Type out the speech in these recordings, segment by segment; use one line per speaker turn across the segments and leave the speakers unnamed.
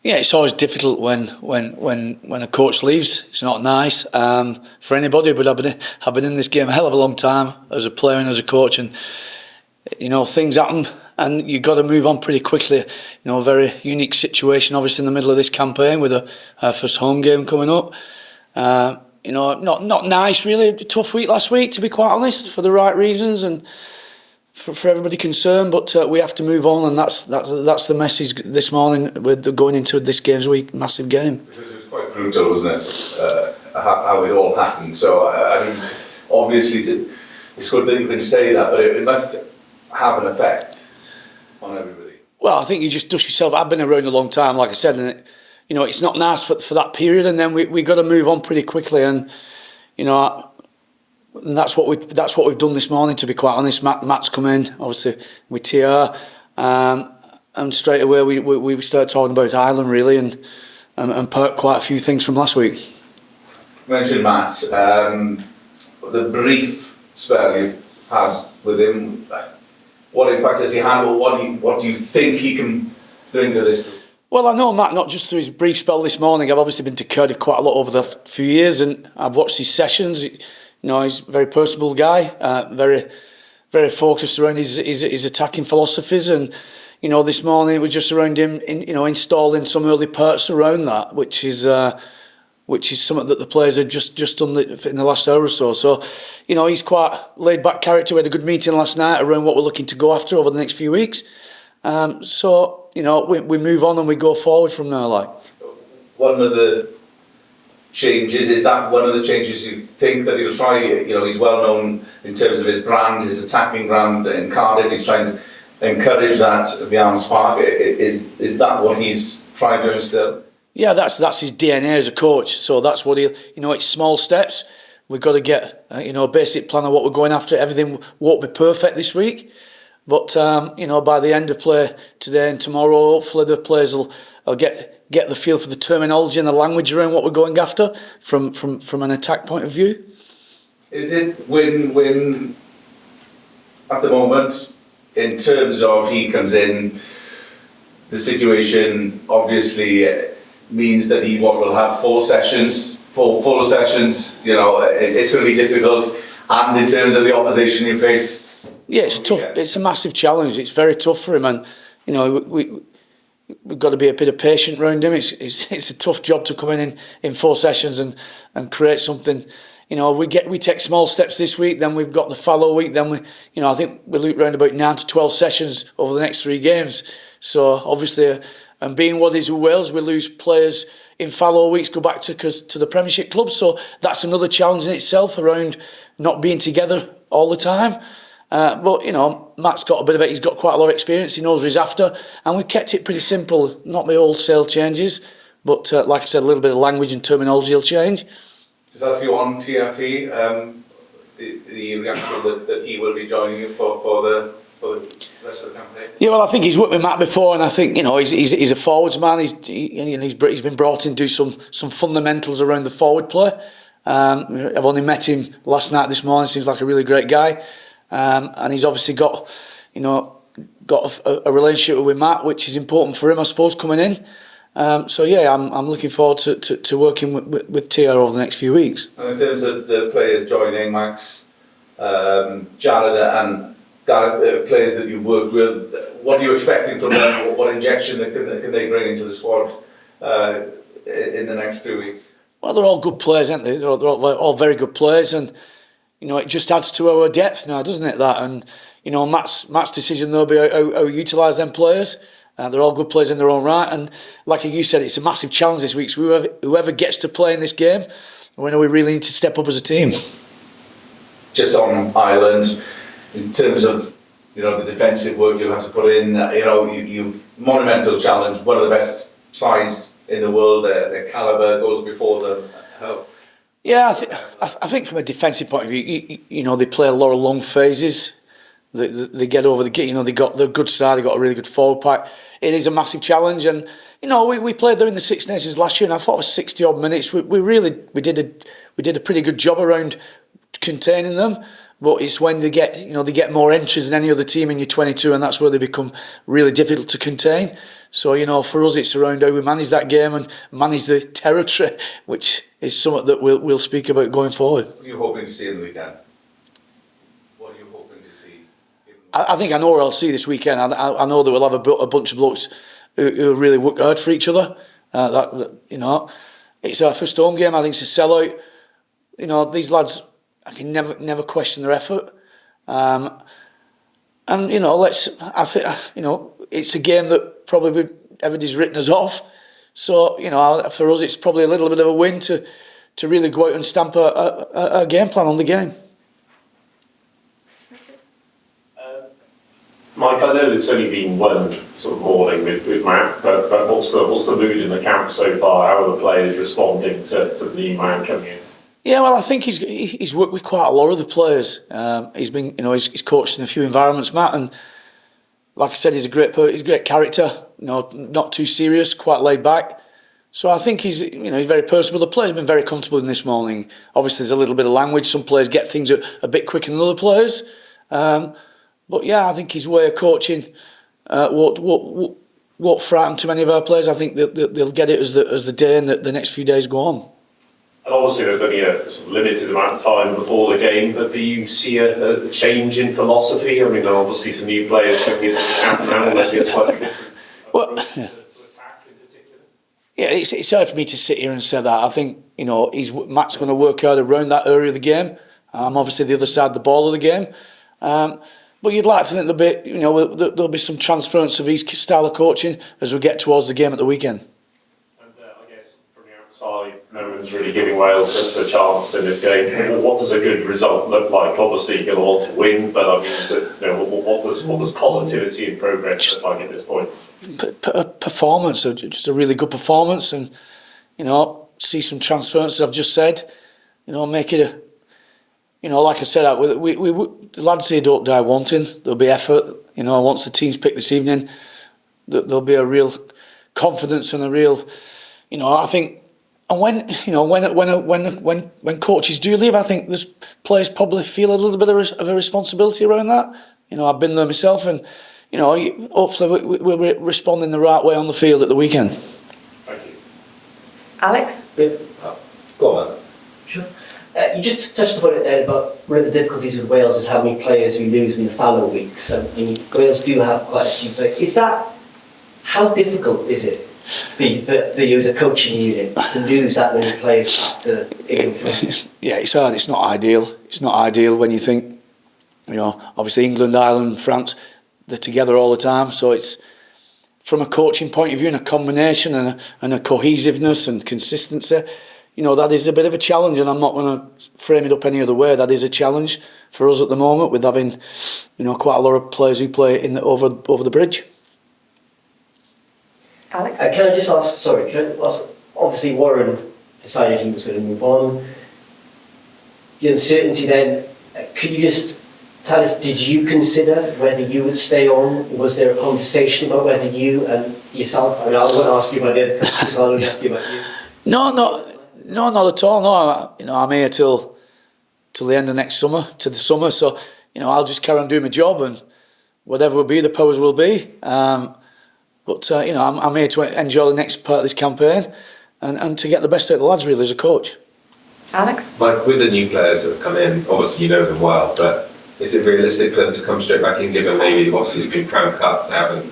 Yeah, it's always difficult when a coach leaves. It's not nice for anybody. But I've been in this game a hell of a long time as a player and as a coach, and things happen, and you've got to move on pretty quickly. A very unique situation, obviously in the middle of this campaign with our first home game coming up. Not nice really. A tough week last week, to be quite honest, for the right reasons and for everybody concerned, but we have to move on, and that's the message this morning with going into this games week, massive game.
Because it was quite brutal, wasn't it? How it all happened. So I mean, obviously, it's good that you can say that, but it must have an effect on everybody.
Well, I think you just dust yourself. I've been around a long time, like I said, and it's not nice for that period, and then we got to move on pretty quickly, and and that's what we've done this morning. To be quite honest, Matt's come in obviously with TR, and straight away we started talking about Ireland really, and quite a few things from last week.
You mentioned Matt, the brief spell you've had with him. What impact has he had? What do you think he can bring to this?
Well, I know Matt not just through his brief spell this morning. I've obviously been to Cardiff quite a lot over the few years, and I've watched his sessions. He's a very personable guy, very, very focused around his attacking philosophies, and this morning it was just around him, installing some early parts around that, which is something that the players have just done in the last hour or so. So, he's quite laid back character. We had a good meeting last night around what we're looking to go after over the next few weeks. We move on and we go forward from there. Like,
one of the changes, is that one of the changes you think that he'll try? He's well known in terms of his brand, his attacking brand in Cardiff. He's trying to encourage that at the Arms Park. Is that what he's trying to instill?
Yeah, that's his DNA as a coach. So that's what it's small steps. We've got to get a basic plan of what we're going after. Everything won't be perfect this week, but by the end of play today and tomorrow, hopefully the players will get the feel for the terminology and the language around what we're going after from an attack point of view.
Is it win-win at the moment in terms of he comes in, the situation obviously means that he will have 4 sessions, 4 full sessions. It's going to be difficult, and in terms of the opposition you face.
Yeah, it's a massive challenge. It's very tough for him, and we've got to be a bit of patient around him. It's a tough job to come in 4 sessions and create something. We take small steps this week, then we've got the follow week, then I think we look around about 9 to 12 sessions over the next 3 games. So obviously, and being what is with Wales, we lose players in follow weeks, go back to the Premiership clubs. So that's another challenge in itself around not being together all the time. But Matt's got a bit of it. He's got quite a lot of experience. He knows what he's after, and we've kept it pretty simple. Not my wholesale changes, but like I said, a little bit of language and terminology will change.
Just ask you on TRT, the reaction that he will be joining you for the rest of the campaign.
Yeah, well, I think he's worked with Matt before, and I think he's a forwards man. He's been brought in to do some fundamentals around the forward play. I've only met him last night, this morning. Seems like a really great guy. And he's obviously got a relationship with Matt, which is important for him, I suppose, coming in. So yeah, I'm looking forward to working with TR over the next few weeks.
And in terms of the players joining, Max, Jared and Gareth, players that you've worked with, what are you expecting from them? What injection can they bring into the squad in the next few weeks?
Well, they're all good players, aren't they? They're all very good players, and it just adds to our depth now, doesn't it? That, and Matt's decision will be how we utilise them players. They're all good players in their own right, and like you said, it's a massive challenge this week. So whoever gets to play in this game, we know we really need to step up as a team.
Just on Ireland, in terms of the defensive work you have to put in, you've monumental challenge, one of the best sides in the world. Their calibre goes before them.
Yeah, I think from a defensive point of view, they play a lot of long phases. They get over the gate. They got the good side. They got a really good forward pack. It is a massive challenge, and we played there in the Six Nations last year, and I thought it was 60 odd minutes. We did a pretty good job around containing them, But it's when they get more entries than any other team in your 22, and that's where they become really difficult to contain. So, for us, it's around how we manage that game and manage the territory, which is something that we'll speak about going forward.
What are you hoping to see in the weekend? What are you hoping to see?
I think I know what I'll see this weekend. I know that we'll have a bunch of blokes who really work hard for each other. It's our first home game. I think it's a sellout. These lads, I can never question their effort. I think it's a game that probably everybody's written us off. So, for us, it's probably a little bit of a win to really go out and stamp a game plan on the game.
Mike, I know it's only been one sort of morning with Matt, but what's the mood in the camp so far? How are the players responding to the new man coming in?
Yeah, well, I think he's worked with quite a lot of the players. He's been, he's coached in a few environments, Matt, and like I said, he's a great character. Not too serious, quite laid back. So I think he's very personable. The players have been very comfortable in this morning. Obviously, there's a little bit of language. Some players get things a bit quicker than other players. But yeah, I think his way of coaching won't frighten too many of our players. I think they'll get it as the day and the next few days go on.
And obviously there's only a sort of limited amount of time before the game, but do you see a change in philosophy? I mean, there are obviously some new players coming into the camp now, and there'll be a slightly different approach to attack in particular.
Yeah, it's hard for me to sit here and say that. I think, Matt's going to work out around that area of the game. Obviously the other side of the ball of the game. But you'd like to think there'll be some transference of his style of coaching as we get towards the game at the weekend.
And I guess from the outside, no one's really giving Wales the chance in this game. What does a good result look like? Obviously, you're going to want to win, but I mean, what does positivity and progress look like at this point?
Performance, just a really good performance, and see some transference. As I've just said, make it a. Like I said, the lads here don't die wanting. There'll be effort. Once the team's picked this evening, there'll be a real confidence and a real, I think. And when coaches do leave, I think there's players probably feel a little bit of a responsibility around that. I've been there myself, and hopefully we'll respond in the right way on the field at the weekend.
Thank you,
Alex.
Yeah. Go on, man.
Sure. You just touched upon it there about one of the difficulties with Wales is how many players we lose in the fallow weeks. Wales do have quite a few players. How difficult is it for you as a coaching unit to lose that many players back to England?
Yeah, it's hard. It's not ideal. It's not ideal when you think, obviously England, Ireland, France, they're together all the time. So it's, from a coaching point of view, and a combination and a cohesiveness and consistency, that is a bit of a challenge, and I'm not going to frame it up any other way. That is a challenge for us at the moment, with having, quite a lot of players who play over the bridge.
Alex? Can I just ask, obviously Warren decided he was going to move on. The uncertainty then, could you just tell us, did you consider whether you would stay on? Was there a conversation about whether you and yourself, I won't ask you about the other coaches, I'll only ask you about you.
No, not at all. No, I'm here till the end of next summer, to the summer. So, I'll just carry on doing my job, and whatever will be, the powers will be. But I'm here to enjoy the next part of this campaign, and to get the best out of the lads, really, as a coach.
Alex?
Mike, with the new players that have come in, obviously you know them well, but is it realistic for them to come straight back in, given maybe obviously it's been cramped up, they haven't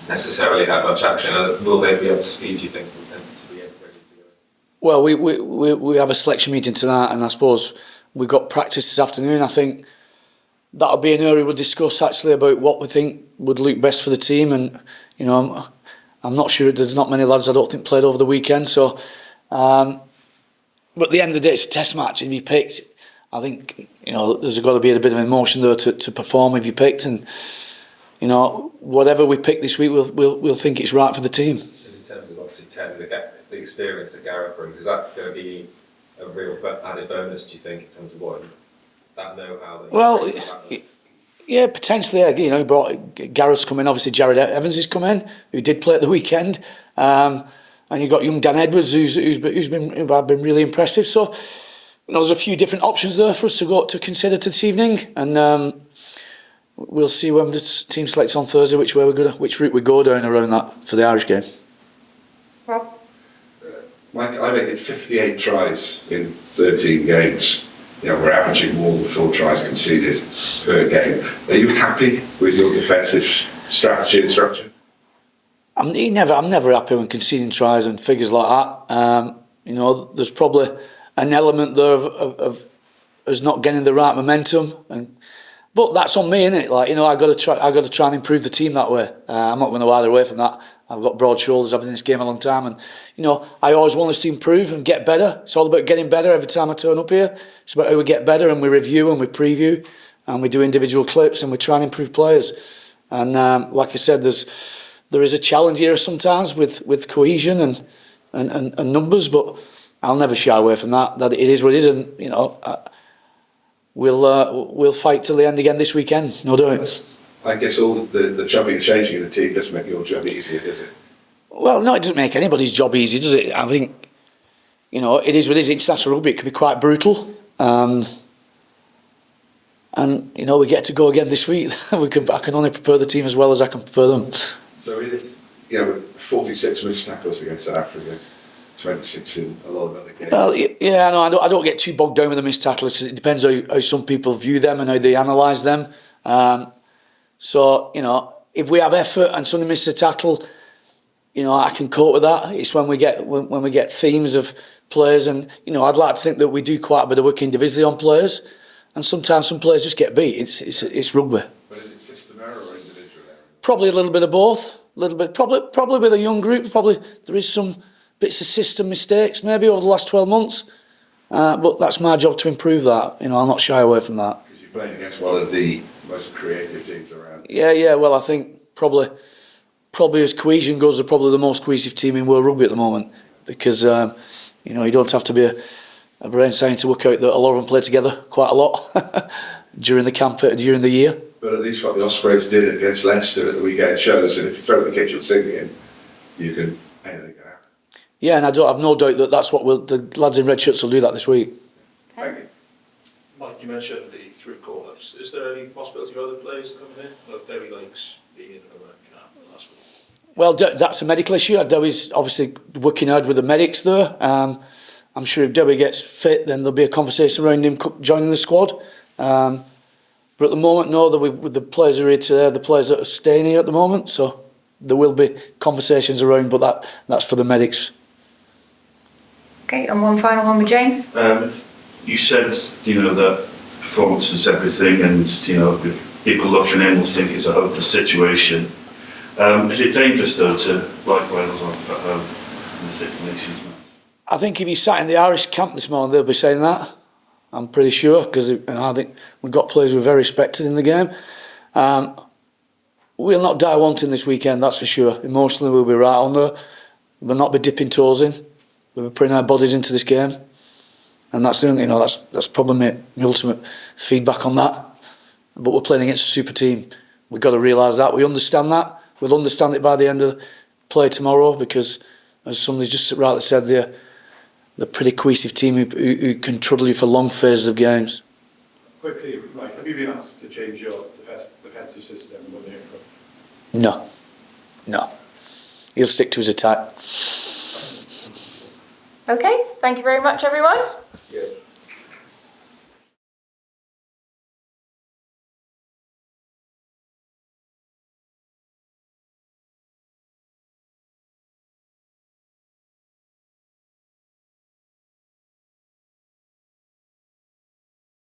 necessarily had much action? Will they be up to speed, do you think, with them to be ready to go?
Well, we have a selection meeting tonight, and I suppose we've got practice this afternoon. I think that'll be an area we'll discuss actually about what we think would look best for the team, and I'm not sure, there's not many lads I don't think played over the weekend, so but at the end of the day it's a test match. If you picked, I think there's got to be a bit of emotion there to perform if you picked, and whatever we pick this week we'll think it's right for the team.
In terms of obviously the experience that Gareth brings, is that going to be a real added bonus, do you think, in terms of what that know-how?
Well, yeah, potentially. Gareth's come in. Obviously, Jared Evans has come in, who did play at the weekend, and you got young Dan Edwards, who's been really impressive. So, there's a few different options there for us to consider this evening, and we'll see when the team selects on Thursday which route we go down around that for the Irish game.
Rob?
Mike, I make it 58 tries in 13 games. We're averaging more than 4 tries conceded per game. Are you happy with your defensive strategy and structure?
I'm never happy when conceding tries and figures like that. There's probably an element there of us not getting the right momentum, but that's on me, innit? I got to try and improve the team that way. I'm not going to hide away from that. I've got broad shoulders. I've been in this game a long time, and I always want us to improve and get better. It's all about getting better every time I turn up here. It's about how we get better, and we review and we preview, and we do individual clips, and we try and improve players. And like I said, there is a challenge here sometimes with cohesion and numbers, but I'll never shy away from that. That it is what it is, and we'll fight till the end again this weekend, no doubt.
I guess all the chopping and changing in the team doesn't make your job easier, does it?
Well, no, it doesn't make anybody's job easy, does it? I think, it is what it is. International rugby, it can be quite brutal. And, we get to go again this week. I can only prepare the team as well as I can prepare them.
So is it, 46 missed tackles against South Africa, 26 in a lot of other games?
Well, yeah, no, I don't get too bogged down with the missed tackles. It depends how some people view them and how they analyse them. So, if we have effort and somebody misses a tackle, I can cope with that. It's when we get themes of players, and I'd like to think that we do quite a bit of work individually on players, and sometimes some players just get beat. It's rugby.
But is it system error or individual error?
Probably a little bit of both. A little bit, probably with a young group. Probably there is some bits of system mistakes maybe over the last 12 months, but that's my job to improve that. I'll not shy away from that.
Because you're playing against one of the most creative teams around.
Yeah. Well, I think probably as cohesion goes, they're probably the most cohesive team in world rugby at the moment, because you don't have to be a brain scientist to work out that a lot of them play together quite a lot during the camp, during the year.
But at least what the Ospreys did against Leinster at the weekend shows that if you throw the kitchen sink in, you can anything can happen.
Yeah, and I don't have no doubt that that's what the lads in red shirts will do that this week.
Thank you.
Mike, you mentioned the 3 call-ups. Is there any possibility of other players coming in? Like Derry Lakes being in the camp last week?
Well, that's a medical issue. Debbie's obviously working hard with the medics there. I'm sure if Debbie gets fit, then there'll be a conversation around him joining the squad. But at the moment, no, with the players who are here today, the players that are staying here at the moment, so there will be conversations around, but that's for the medics.
Okay, and one final one with James.
You said, that performance is everything, and, if people looking in will think it's a hopeless situation. Is it dangerous, though, to write Wales off at home in the Six Nations match?
I think if you sat in the Irish camp this morning, they'll be saying that. I'm pretty sure, because I think we've got players who are very respected in the game. We'll not die wanting this weekend, that's for sure. Emotionally, we'll be right on there. We'll not be dipping toes in. We'll be putting our bodies into this game. And that's the only, that's probably my ultimate feedback on that. But we're playing against a super team. We've got to realise that. We understand that. We'll understand it by the end of the play tomorrow, because, as somebody just rightly said, they're a pretty cohesive team who can trouble you for long phases of games.
Quickly, Mike, have you been asked to change your defensive system when you're
No. He'll stick to his attack.
Okay, thank you very much, everyone.
Yeah.